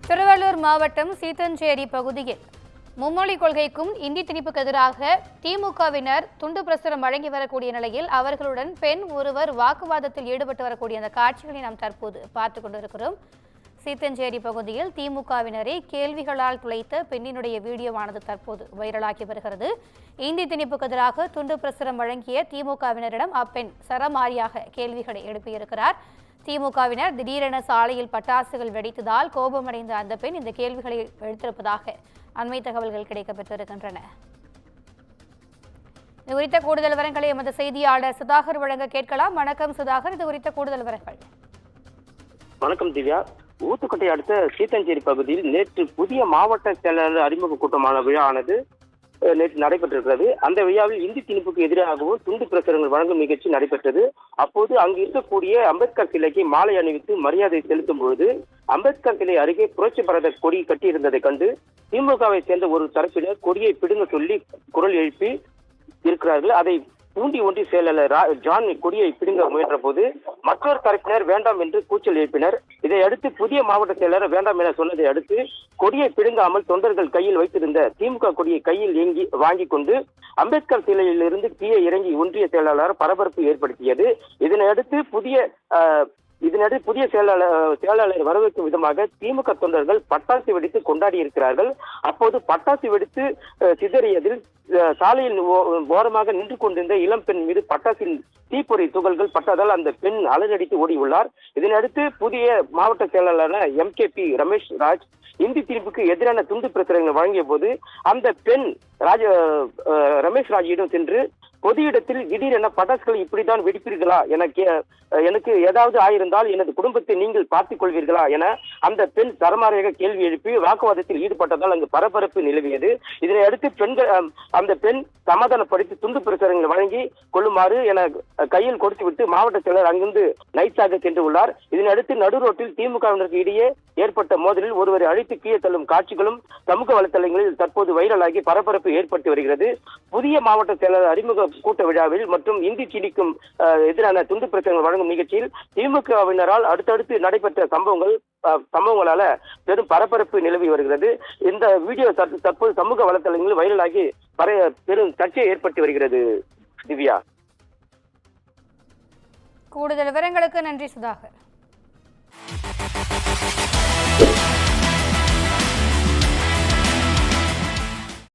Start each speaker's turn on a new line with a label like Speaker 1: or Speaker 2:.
Speaker 1: திருவள்ளூர் மாவட்டம் சீத்தஞ்சேரி பகுதியில் மும்மொழி கொள்கைக்கும் இந்தி திணிப்புக்கு எதிராக திமுகவினர் துண்டு பிரசுரம் வழங்கி வரக்கூடிய நிலையில் அவர்களுடன் பெண் ஒருவர் வாக்குவாதத்தில் ஈடுபட்டு வரக்கூடிய அந்த காட்சிகளை நாம் தற்போது பார்த்துக் கொண்டிருக்கிறோம். சீத்தஞ்சேரி பகுதியில் திமுகவினரை கேள்விகளால் துளைத்த பெண்ணினுடைய வீடியோவானது தற்போது வைரலாகி வருகிறது. இந்தி திணிப்புக்கு எதிராக துண்டு பிரசுரம் வழங்கிய திமுகவினரிடம் அப்பெண் சரமாரியாக கேள்விகளை எழுப்பியிருக்கிறார். திமுகவினர் திடீரென சாலையில் பட்டாசுகள் வெடித்ததால் கோபமடைந்த அந்த பெண் இந்த கேள்விகளை எழுத்திருப்பதாக அண்மை தகவல்கள் கிடைக்கப்பெற்றிருக்கின்றன. இது குறித்த கூடுதல் விவரங்களை எமது செய்தியாளர் சுதாகர் வழங்க கேட்கலாம். வணக்கம் சுதாகர், இது குறித்த கூடுதல் விவரங்கள்.
Speaker 2: வணக்கம் திவ்யா. ஊத்துக்கோட்டை அடுத்த சீத்தஞ்சேரி பகுதியில் நேற்று புதிய மாவட்ட செயலாளர் அறிமுக கூட்டமான விழாவானது நேற்று நடைபெற்றிருக்கிறது. அந்த விழாவில் இந்தி திணிப்புக்கு எதிராகவும் துண்டு பிரசுரங்கள் வழங்கும் நிகழ்ச்சி நடைபெற்றது. அப்போது அங்கு இருக்கக்கூடிய அம்பேத்கர் சிலைக்கு மாலை அணிவித்து மரியாதை செலுத்தும் பொழுது அம்பேத்கர் சிலை அருகே புரட்சி பாரத கொடி கட்டியிருந்ததை கண்டு திமுகவை சேர்ந்த ஒரு தரப்பினர் கொடியை பிடுங்க சொல்லி குரல் எழுப்பி இருக்கிறார்கள். அதை பூண்டி ஒன்றிய செயலாளர் ஜான் கொடியை பிடுங்க முயன்ற போது மற்றொரு தரப்பினர் வேண்டாம் என்று கூச்சல் எழுப்பினர். இதையடுத்து புதிய மாவட்ட செயலர் வேண்டாம் என சொன்னதை அடுத்து கொடியை பிடுங்காமல் தொண்டர்கள் கையில் வைத்திருந்த திமுக கொடியை கையில் வாங்கி கொண்டு அம்பேத்கர் சிலையிலிருந்து கீழே இறங்கி ஒன்றிய செயலாளர் பரபரப்பு ஏற்படுத்தியது. இதனையடுத்து புதிய செயலாளர் வரவேற்கும் விதமாக திமுக தொண்டர்கள் பட்டாசு வெடித்து கொண்டாடி இருக்கிறார்கள். அப்போது பட்டாசு வெடித்து சிதறியதில் சாலையில் ஓரமாக நின்று கொண்டிருந்த இளம் பெண் மீது பட்டாசின் தீப்பொறி துகள்கள் பட்டதால் அந்த பெண் அலறடித்து ஓடியுள்ளார். இதனையடுத்து புதிய மாவட்ட செயலாளரான MKP ரமேஷ் ராஜ் இந்தி திணிப்புக்கு எதிரான துண்டு பிரசுரங்களை வழங்கிய போது அந்த பெண் ரமேஷ் ராஜிடம் சென்று பொது இடத்தில் திடீரென பட்டாசுகள் இப்படித்தான் வெடிப்பீர்களா, எனக்கு ஏதாவது ஆயிருந்தால் எனது குடும்பத்தை நீங்கள் பார்த்துக் கொள்வீர்களா என அந்த பெண் தரமாரியாக கேள்வி எழுப்பி வாக்குவாதத்தில் ஈடுபட்டதால் அங்கு பரபரப்பு நிலவியது. இதனை அடுத்து அந்த பெண் சமாதானப்படுத்தி துண்டு பிரசுரங்களை வழங்கி கொள்ளுமாறு என கையில் கொடுத்துவிட்டு மாவட்ட செயலர் அங்கிருந்து நைஸாக சென்று உள்ளார். இதனை அடுத்து நடுரோட்டில் திமுகவினருக்கு இடையே ஏற்பட்ட மோதலில் ஒருவரை அழித்து கீழே தள்ளும் காட்சிகளும் சமூக வலைதளங்களில் தற்போது வைரலாகி பரபரப்பு ஏற்பட்டு வருகிறது. புதிய மாவட்ட செயலர் அறிமுக கூட்ட விழாவில் மற்றும் இந்தி திணிக்கும் எதிரான துண்டு பிரசுரங்கள் வழங்கும் நிகழ்ச்சியில் திமுகவினரால் அடுத்தடுத்து நடைபெற்ற சம்பவங்களால பெரும் பரபரப்பு நிலவி வருகிறது. இந்த வீடியோ தற்போது சமூக வலைதளங்களில் வைரலாகி பெரும் சர்ச்சை ஏற்பட்டு வருகிறது. திவ்யா,
Speaker 1: கூடுதல் விவரங்களுக்கு நன்றி சுதாகர்.